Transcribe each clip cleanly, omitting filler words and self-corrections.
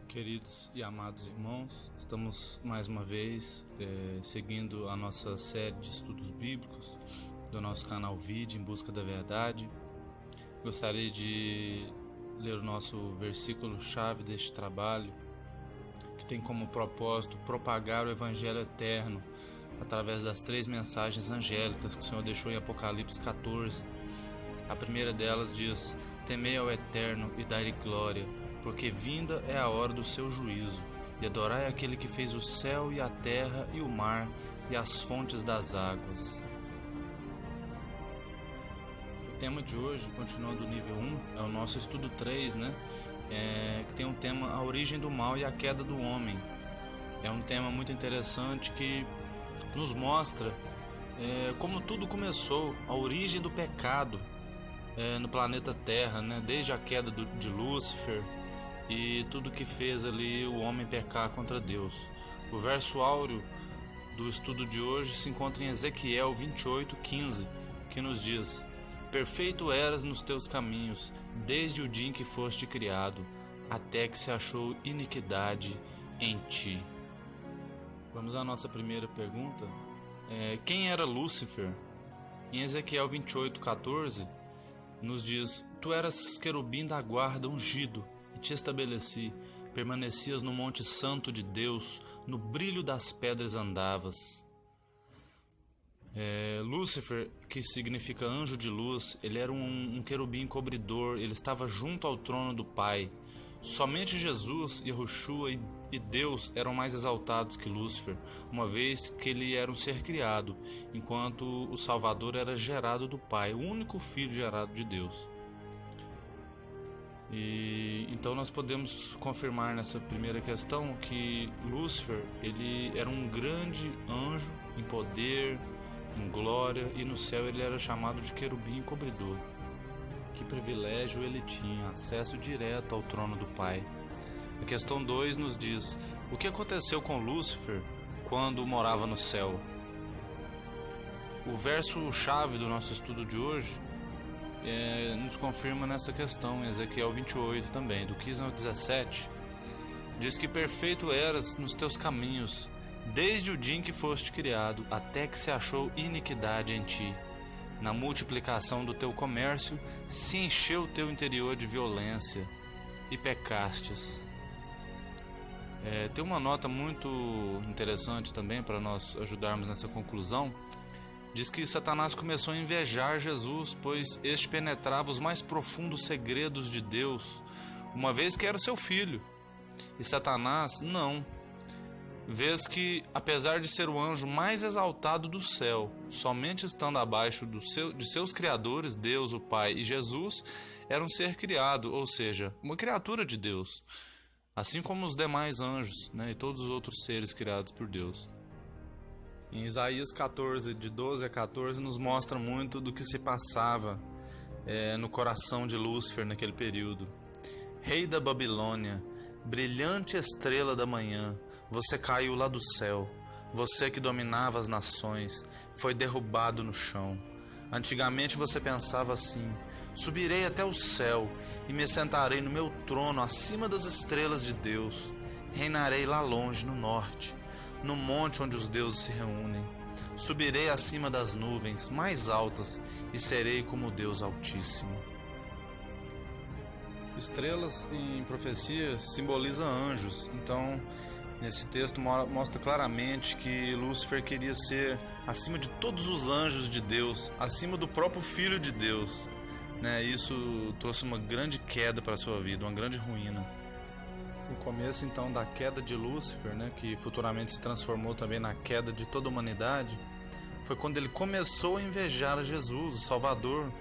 Queridos e amados irmãos, estamos mais uma vez seguindo a nossa série de estudos bíblicos do nosso canal Vide em Busca da Verdade. Gostaria de ler o nosso versículo-chave deste trabalho, que tem como propósito propagar o Evangelho eterno através das 3 mensagens angélicas que o Senhor deixou em Apocalipse 14. A primeira delas diz: temei ao Eterno e dai-lhe glória, porque vinda é a hora do seu juízo, e adorai aquele que fez o céu e a terra e o mar e as fontes das águas. O tema de hoje, continuando o nível 1, é o nosso estudo 3, que tem um tema: a origem do mal e a queda do homem. É um tema muito interessante que nos mostra como tudo começou, a origem do pecado no planeta Terra, desde a queda de Lúcifer e tudo que fez ali o homem pecar contra Deus. O verso áureo do estudo de hoje se encontra em Ezequiel 28:15, que nos diz: perfeito eras nos teus caminhos, desde o dia em que foste criado, até que se achou iniquidade em ti. Vamos à nossa primeira pergunta. Quem era Lúcifer? Em Ezequiel 28:14 nos diz: tu eras querubim da guarda ungido, e te estabeleci, permanecias no monte santo de Deus, no brilho das pedras andavas. Lúcifer, que significa anjo de luz, ele era um querubim cobridor, ele estava junto ao trono do Pai. Somente Jesus, Yahushua e Deus eram mais exaltados que Lúcifer, uma vez que ele era um ser criado, enquanto o Salvador era gerado do Pai, o único filho gerado de Deus. E então nós podemos confirmar nessa primeira questão que Lúcifer, ele era um grande anjo em poder, em glória, e no céu ele era chamado de querubim cobridor. Que privilégio ele tinha, acesso direto ao trono do Pai. A questão 2 nos diz: o que aconteceu com Lúcifer quando morava no céu? O verso-chave do nosso estudo de hoje nos confirma nessa questão, em Ezequiel 28 também, do 15 ao 17. Diz que perfeito eras nos teus caminhos, desde o dia em que foste criado, até que se achou iniquidade em ti. Na multiplicação do teu comércio, se encheu o teu interior de violência, e pecastes. Tem uma nota muito interessante também para nós ajudarmos nessa conclusão. Diz que Satanás começou a invejar Jesus, pois este penetrava os mais profundos segredos de Deus, uma vez que era o seu filho. E Satanás não. Vês que, apesar de ser o anjo mais exaltado do céu, somente estando abaixo de seus criadores, Deus, o Pai e Jesus, era um ser criado, ou seja, uma criatura de Deus, assim como os demais anjos, e todos os outros seres criados por Deus. Em Isaías 14, de 12 a 14, nos mostra muito do que se passava no coração de Lúcifer naquele período. Rei da Babilônia, brilhante estrela da manhã, você caiu lá do céu. Você que dominava as nações foi derrubado no chão. Antigamente você pensava assim: subirei até o céu e me sentarei no meu trono acima das estrelas de Deus. Reinarei lá longe no norte, no monte onde os deuses se reúnem. Subirei acima das nuvens mais altas e serei como o Deus Altíssimo. Estrelas em profecia simbolizam anjos, então nesse texto mostra claramente que Lúcifer queria ser acima de todos os anjos de Deus, acima do próprio Filho de Deus. Isso trouxe uma grande queda para a sua vida, uma grande ruína. O começo então da queda de Lúcifer, que futuramente se transformou também na queda de toda a humanidade, foi quando ele começou a invejar a Jesus, o Salvador.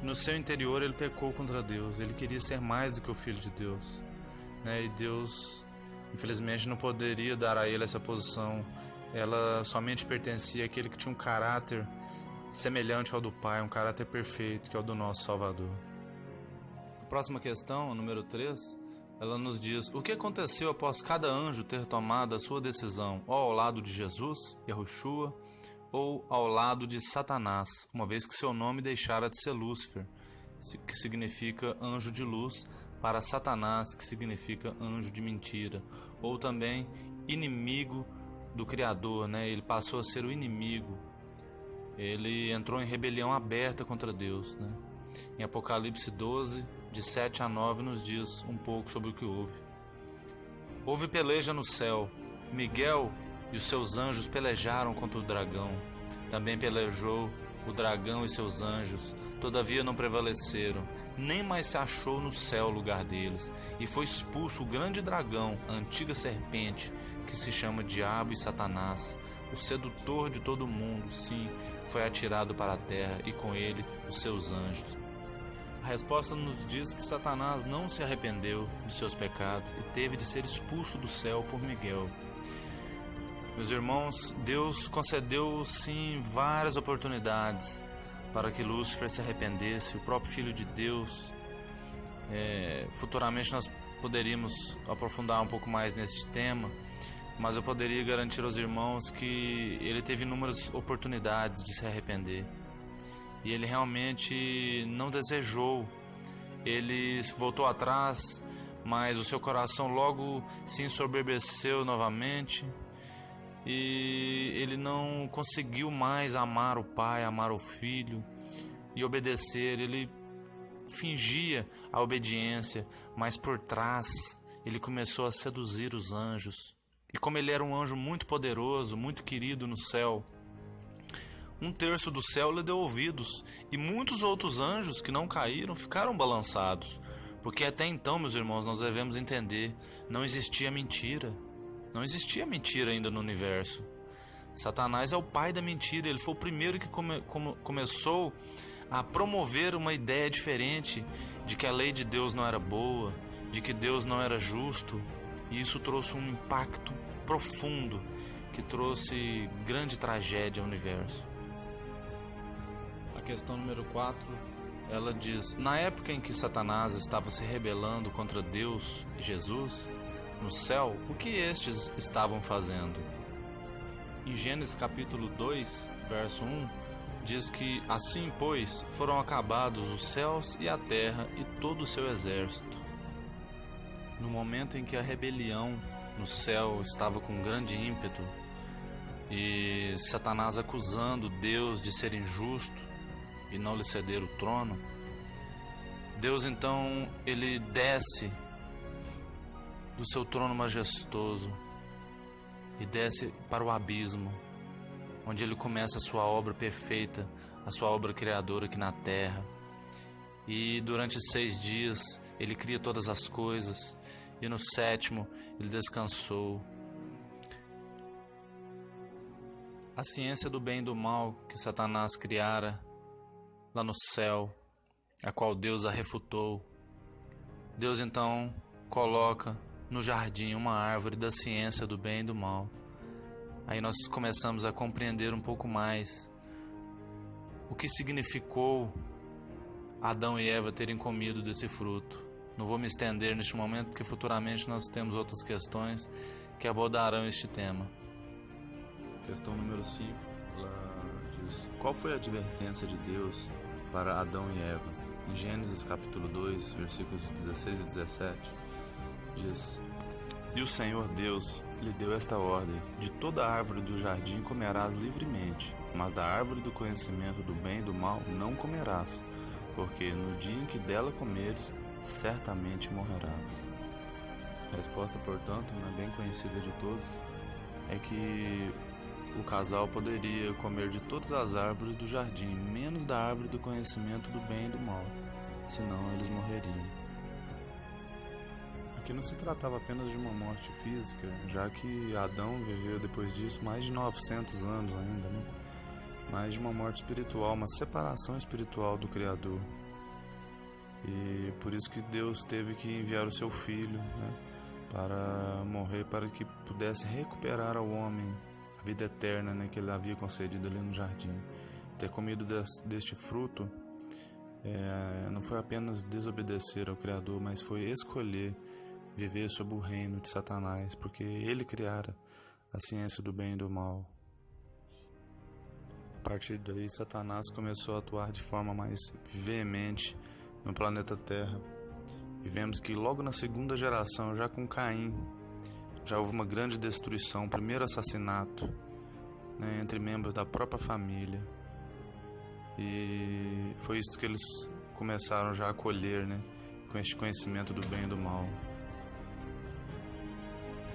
No seu interior ele pecou contra Deus, ele queria ser mais do que o Filho de Deus. E Deus, infelizmente, não poderia dar a ele essa posição. Ela somente pertencia àquele que tinha um caráter semelhante ao do Pai, um caráter perfeito, que é o do nosso Salvador. A próxima questão, número 3, ela nos diz: o que aconteceu após cada anjo ter tomado a sua decisão, ou ao lado de Jesus, Yahushua, ou ao lado de Satanás, uma vez que seu nome deixara de ser Lúcifer, que significa anjo de luz, para Satanás, que significa anjo de mentira, ou também inimigo do Criador, né? Ele passou a ser o inimigo. Ele entrou em rebelião aberta contra Deus, né? Em Apocalipse 12, de 7 a 9, nos diz um pouco sobre o que houve. Houve peleja no céu. Miguel e os seus anjos pelejaram contra o dragão. Também pelejou o dragão e seus anjos. Todavia não prevaleceram. Nem mais se achou no céu o lugar deles. E foi expulso o grande dragão, a antiga serpente, que se chama Diabo e Satanás, o sedutor de todo mundo. Sim, foi atirado para a terra, e com ele os seus anjos. A resposta nos diz que Satanás não se arrependeu de seus pecados e teve de ser expulso do céu por Miguel. Meus irmãos, Deus concedeu sim várias oportunidades para que Lúcifer se arrependesse, o próprio Filho de Deus. Futuramente nós poderíamos aprofundar um pouco mais nesse tema, mas eu poderia garantir aos irmãos que ele teve inúmeras oportunidades de se arrepender. E ele realmente não desejou. Ele voltou atrás, mas o seu coração logo se ensoberbeceu novamente. E ele não conseguiu mais amar o Pai, amar o Filho e obedecer. Ele fingia a obediência, mas por trás ele começou a seduzir os anjos. E como ele era um anjo muito poderoso, muito querido no céu, 1/3 do céu lhe deu ouvidos, e muitos outros anjos que não caíram ficaram balançados. Porque até então, meus irmãos, nós devemos entender, não existia mentira. Não existia mentira ainda no universo. Satanás é o pai da mentira. Ele foi o primeiro que começou a promover uma ideia diferente de que a lei de Deus não era boa, de que Deus não era justo. E isso trouxe um impacto profundo, que trouxe grande tragédia ao universo. A questão número 4, ela diz: na época em que Satanás estava se rebelando contra Deus e Jesus no céu, o que estes estavam fazendo? Em Gênesis capítulo 2, verso 1, diz que assim, pois, foram acabados os céus e a terra e todo o seu exército. No momento em que a rebelião no céu estava com grande ímpeto e Satanás acusando Deus de ser injusto e não lhe ceder o trono, Deus então ele desce do seu trono majestoso e desce para o abismo, onde ele começa a sua obra perfeita, a sua obra criadora aqui na terra. E durante 6 dias ele cria todas as coisas, e no 7º ele descansou. A ciência do bem e do mal que Satanás criara lá no céu, a qual Deus a refutou, Deus então coloca no jardim uma árvore da ciência do bem e do mal. Aí nós começamos a compreender um pouco mais o que significou Adão e Eva terem comido desse fruto. Não vou me estender neste momento, porque futuramente nós temos outras questões que abordarão este tema. Questão número 5, ela diz: qual foi a advertência de Deus para Adão e Eva? Em Gênesis capítulo 2, versículos 16 e 17, diz: e o Senhor Deus lhe deu esta ordem: de toda árvore do jardim comerás livremente, mas da árvore do conhecimento do bem e do mal não comerás, porque no dia em que dela comeres, certamente morrerás. A resposta, portanto, bem conhecida de todos, é que o casal poderia comer de todas as árvores do jardim, menos da árvore do conhecimento do bem e do mal, senão eles morreriam. Aqui não se tratava apenas de uma morte física, já que Adão viveu depois disso mais de 900 anos ainda, mas de uma morte espiritual, uma separação espiritual do Criador. E por isso que Deus teve que enviar o seu Filho, para morrer, para que pudesse recuperar ao homem a vida eterna, que ele havia concedido ali no jardim. Ter comido deste fruto não foi apenas desobedecer ao Criador, mas foi escolher viver sob o reino de Satanás, porque ele criara a ciência do bem e do mal. A partir daí, Satanás começou a atuar de forma mais veemente no planeta Terra, E vemos que logo na segunda geração, já com Caim, já houve uma grande destruição, o primeiro assassinato, né, entre membros da própria família. E foi isso que eles começaram já a colher, né, com este conhecimento do bem e do mal.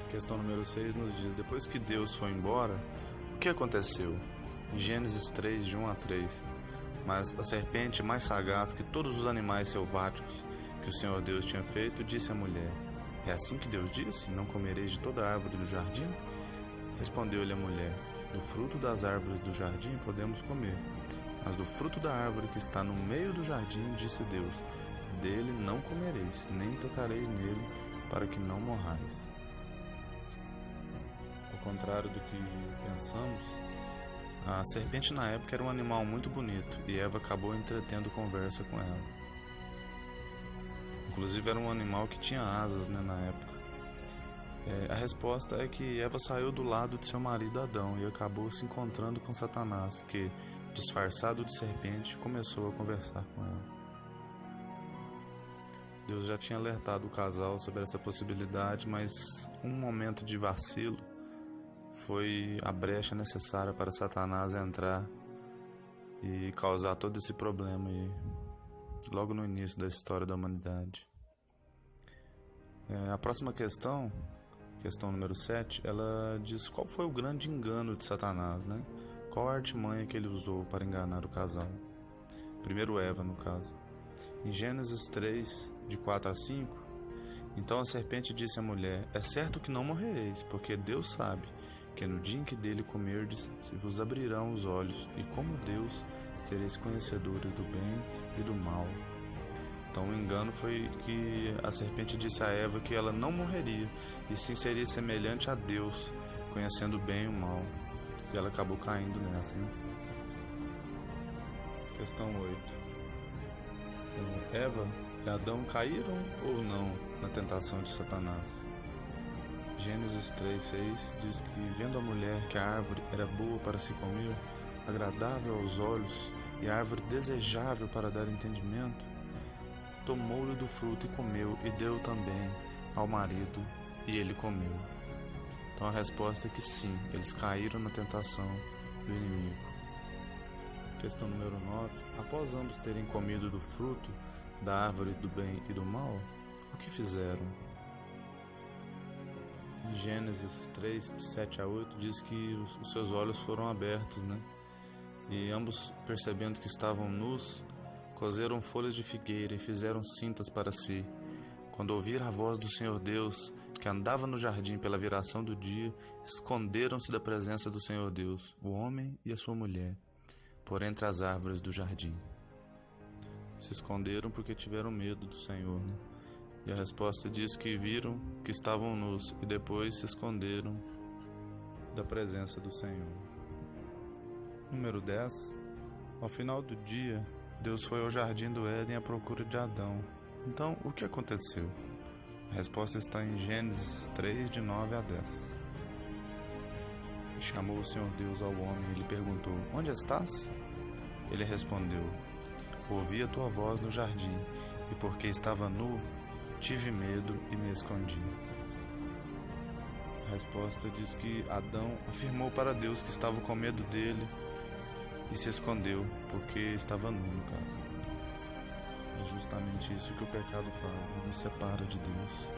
Questão número 6 nos diz: depois que Deus foi embora, o que aconteceu? Em Gênesis 3, de 1 a 3. Mas a serpente, mais sagaz que todos os animais selváticos que o Senhor Deus tinha feito, disse à mulher: é assim que Deus disse? Não comereis de toda árvore do jardim? Respondeu-lhe a mulher: do fruto das árvores do jardim podemos comer, mas do fruto da árvore que está no meio do jardim, disse Deus: dele não comereis, nem tocareis nele, para que não morrais. Ao contrário do que pensamos, a serpente na época era um animal muito bonito e Eva acabou entretendo conversa com ela. Inclusive era um animal que tinha asas, né, na época. A resposta é que Eva saiu do lado de seu marido Adão e acabou se encontrando com Satanás, que, disfarçado de serpente, começou a conversar com ela. Deus já tinha alertado o casal sobre essa possibilidade, mas um momento de vacilo foi a brecha necessária para Satanás entrar e causar todo esse problema aí, logo no início da história da humanidade. A próxima questão número 7, ela diz qual foi o grande engano de Satanás, né? Qual a artimanha que ele usou para enganar o casal? Primeiro Eva, no caso. Em Gênesis 3, de 4 a 5, então a serpente disse à mulher: é certo que não morrereis, porque Deus sabe que no dia em que dele comerdes, se vos abrirão os olhos, e como Deus sereis conhecedores do bem e do mal. Então o engano foi que a serpente disse a Eva que ela não morreria, e sim seria semelhante a Deus, conhecendo o bem e o mal. E ela acabou caindo nessa, né? Questão 8. Eva e Adão caíram ou não na tentação de Satanás? Gênesis 3:6 diz que, vendo a mulher que a árvore era boa para se comer, agradável aos olhos e a árvore desejável para dar entendimento, tomou-lhe do fruto e comeu, e deu também ao marido, e ele comeu. Então a resposta é que sim, eles caíram na tentação do inimigo. Questão número 9. Após ambos terem comido do fruto da árvore do bem e do mal, o que fizeram? Em Gênesis 3, de 7 a 8, diz que os seus olhos foram abertos, né? E ambos, percebendo que estavam nus, coseram folhas de figueira e fizeram cintas para si. Quando ouviram a voz do Senhor Deus, que andava no jardim pela viração do dia, esconderam-se da presença do Senhor Deus, o homem e a sua mulher, por entre as árvores do jardim. Se esconderam porque tiveram medo do Senhor, né? E a resposta diz que viram que estavam nus e depois se esconderam da presença do Senhor. Número 10. Ao final do dia, Deus foi ao jardim do Éden à procura de Adão. Então, o que aconteceu? A resposta está em Gênesis 3, de 9 a 10. E chamou o Senhor Deus ao homem e lhe perguntou: onde estás? Ele respondeu: ouvi a tua voz no jardim, e porque estava nu, tive medo e me escondi. A resposta diz que Adão afirmou para Deus que estava com medo dele e se escondeu, porque estava nu, no caso. É justamente isso que o pecado faz, nos separa de Deus.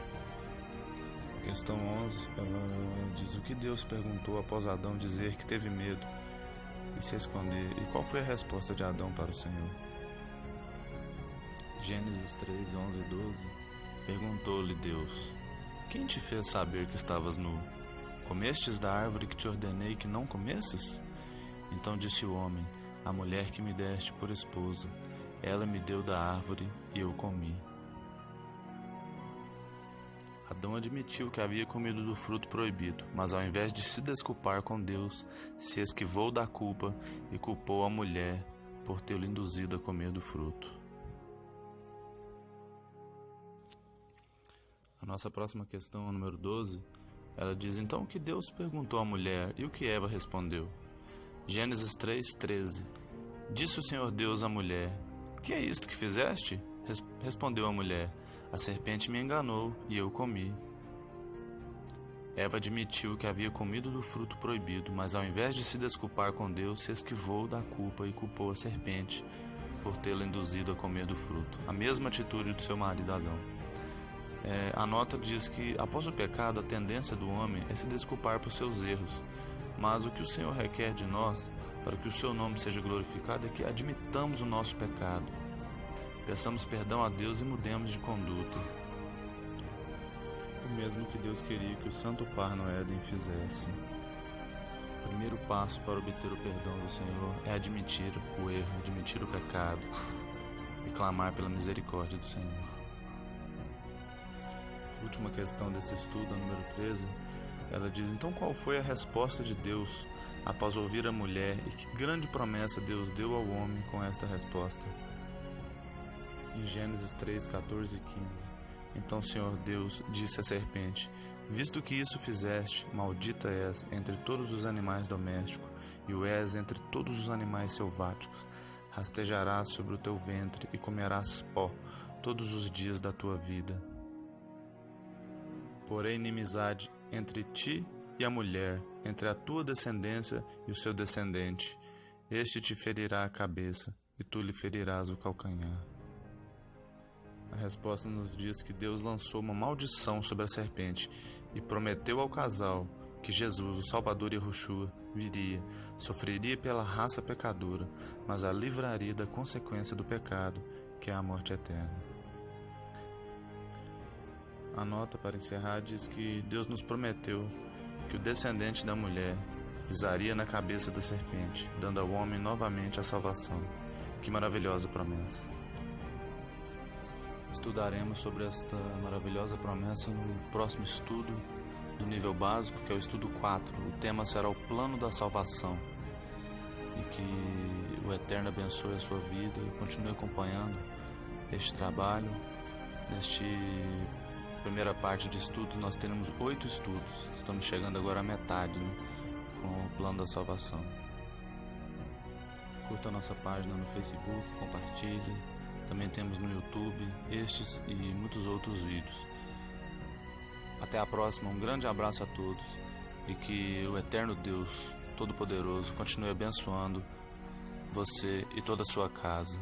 Questão 11, ela diz: o que Deus perguntou após Adão dizer que teve medo e se esconder, e qual foi a resposta de Adão para o Senhor? Gênesis 3, 11 e 12. Perguntou-lhe Deus: quem te fez saber que estavas nu? Comestes da árvore que te ordenei que não comesses? Então disse o homem: a mulher que me deste por esposa, ela me deu da árvore e eu comi. Adão admitiu que havia comido do fruto proibido, mas ao invés de se desculpar com Deus, se esquivou da culpa e culpou a mulher por tê-lo induzido a comer do fruto. A nossa próxima questão, número 12, ela diz: então o que Deus perguntou à mulher e o que Eva respondeu? Gênesis 3:13. Disse o Senhor Deus à mulher: que é isto que fizeste? Respondeu a mulher: A serpente me enganou e eu comi. Eva admitiu que havia comido do fruto proibido, mas ao invés de se desculpar com Deus, se esquivou da culpa e culpou a serpente por tê-la induzido a comer do fruto. A mesma atitude do seu marido Adão. A nota diz que, após o pecado, a tendência do homem é se desculpar por seus erros. Mas o que o Senhor requer de nós, para que o seu nome seja glorificado, é que admitamos o nosso pecado. Peçamos perdão a Deus e mudemos de conduta. O mesmo que Deus queria que o santo par no Éden fizesse. O primeiro passo para obter o perdão do Senhor é admitir o erro, admitir o pecado e clamar pela misericórdia do Senhor. A última questão desse estudo, a número 13, ela diz: então qual foi a resposta de Deus após ouvir a mulher, e que grande promessa Deus deu ao homem com esta resposta? Em Gênesis 3, 14 e 15. Então o Senhor Deus disse à serpente: visto que isso fizeste, maldita és entre todos os animais domésticos, e o és entre todos os animais selváticos. Rastejarás sobre o teu ventre e comerás pó todos os dias da tua vida. Porém, inimizade entre ti e a mulher, entre a tua descendência e o seu descendente. Este te ferirá a cabeça, e tu lhe ferirás o calcanhar. A resposta nos diz que Deus lançou uma maldição sobre a serpente e prometeu ao casal que Jesus, o Salvador Yahushua, viria, sofreria pela raça pecadora, mas a livraria da consequência do pecado, que é a morte eterna. A nota para encerrar diz que Deus nos prometeu que o descendente da mulher pisaria na cabeça da serpente, dando ao homem novamente a salvação. Que maravilhosa promessa! Estudaremos sobre esta maravilhosa promessa no próximo estudo do nível básico, que é o estudo 4. O tema será o plano da salvação. E que o Eterno abençoe a sua vida e continue acompanhando este trabalho. Neste primeira parte de estudos, nós teremos 8 estudos. Estamos chegando agora à metade, com o plano da salvação. Curta a nossa página no Facebook, compartilhe. Também temos no YouTube estes e muitos outros vídeos. Até a próxima, um grande abraço a todos e que o Eterno Deus Todo-Poderoso continue abençoando você e toda a sua casa.